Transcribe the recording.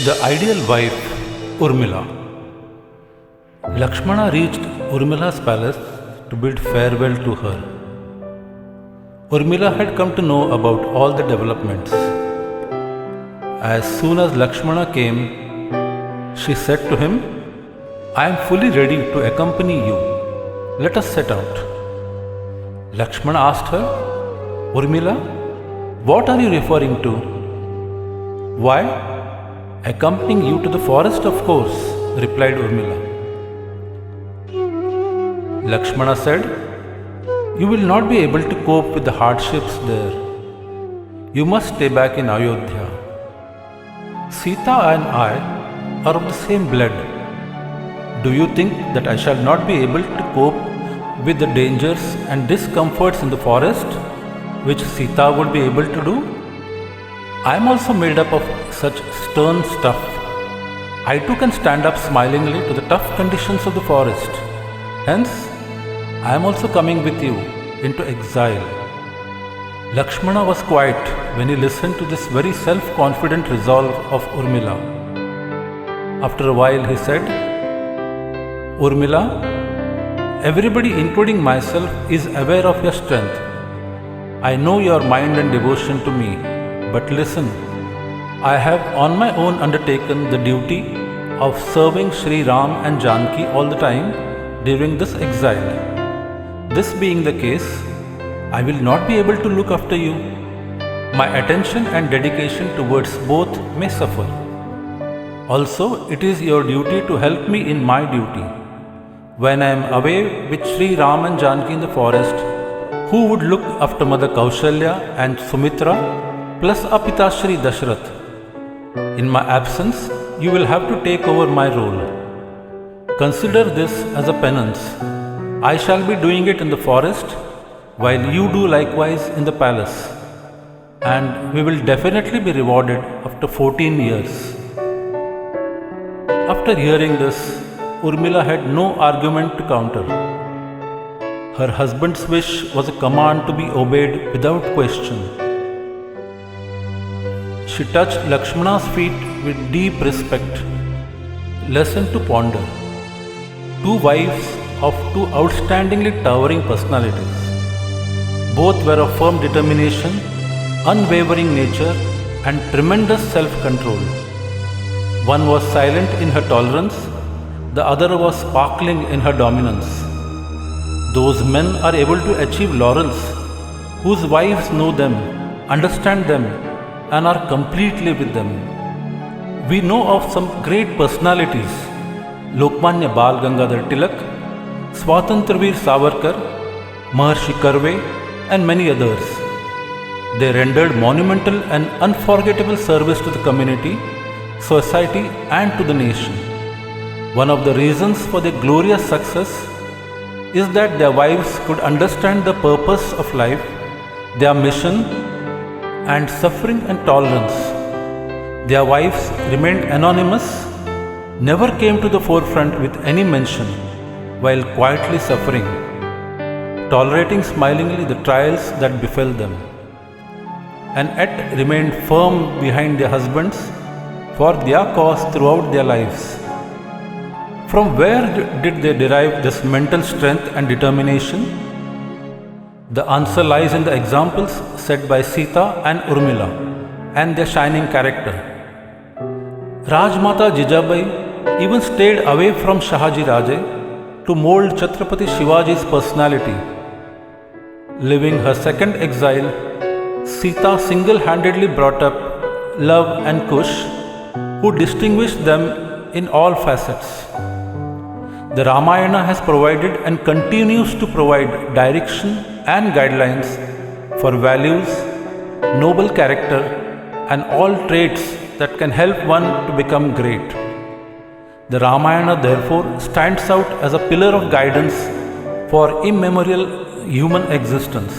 The ideal wife, Urmila. Lakshmana reached Urmila's palace to bid farewell to her. Urmila had come to know about all the developments. As soon as Lakshmana came, she said to him, "I am fully ready to accompany you. Let us set out." Lakshmana asked her, "Urmila, what are you referring to?" "Why, accompanying you to the forest, of course," replied Urmila. Lakshmana said, "You will not be able to cope with the hardships there. You must stay back in Ayodhya. Sita and I are of the same blood. Do you think that I shall not be able to cope with the dangers and discomforts in the forest, which Sita would be able to do? I am also made up of such stern stuff. I too can stand up smilingly to the tough conditions of the forest. Hence, I am also coming with you into exile." Lakshmana was quiet when he listened to this very self-confident resolve of Urmila. After a while he said, "Urmila, everybody including myself is aware of your strength. I know your mind and devotion to me, but listen, I have on my own undertaken the duty of serving Sri Ram and Janki all the time during this exile. This being the case, I will not be able to look after you. My attention and dedication towards both may suffer. Also, it is your duty to help me in my duty. When I am away with Sri Ram and Janki in the forest, who would look after Mother Kaushalya and Sumitra plus Apitashri Dashrath? In my absence, you will have to take over my role. Consider this as a penance. I shall be doing it in the forest, while you do likewise in the palace, and we will definitely be rewarded after 14 years. After hearing this, Urmila had no argument to counter. Her husband's wish was a command to be obeyed without question. She touched Lakshmana's feet with deep respect. Lesson to ponder. Two wives of two outstandingly towering personalities. Both were of firm determination, unwavering nature, and tremendous self-control. One was silent in her tolerance, the other was sparkling in her dominance. Those men are able to achieve laurels whose wives know them, understand them, and are completely with them. We know of some great personalities: Lokmanya Bal Gangadhar Tilak, Swatantraveer Savarkar, Maharshi Karve, and many others. They rendered monumental and unforgettable service to the community, society, and to the nation. One of the reasons for their glorious success is that their wives could understand the purpose of life, their mission, and suffering and tolerance. Their wives remained anonymous, never came to the forefront with any mention, while quietly suffering, tolerating smilingly the trials that befell them, and yet remained firm behind their husbands for their cause throughout their lives. From where did they derive this mental strength and determination? The answer lies in the examples set by Sita and Urmila and their shining character. Rajmata Jijabai even stayed away from Shahaji Raje to mold Chhatrapati Shivaji's personality. Living her second exile, Sita single-handedly brought up Love and Kush, who distinguished them in all facets. The Ramayana has provided and continues to provide direction and guidelines for values, noble character, and all traits that can help one to become great. The Ramayana therefore stands out as a pillar of guidance for immemorial human existence.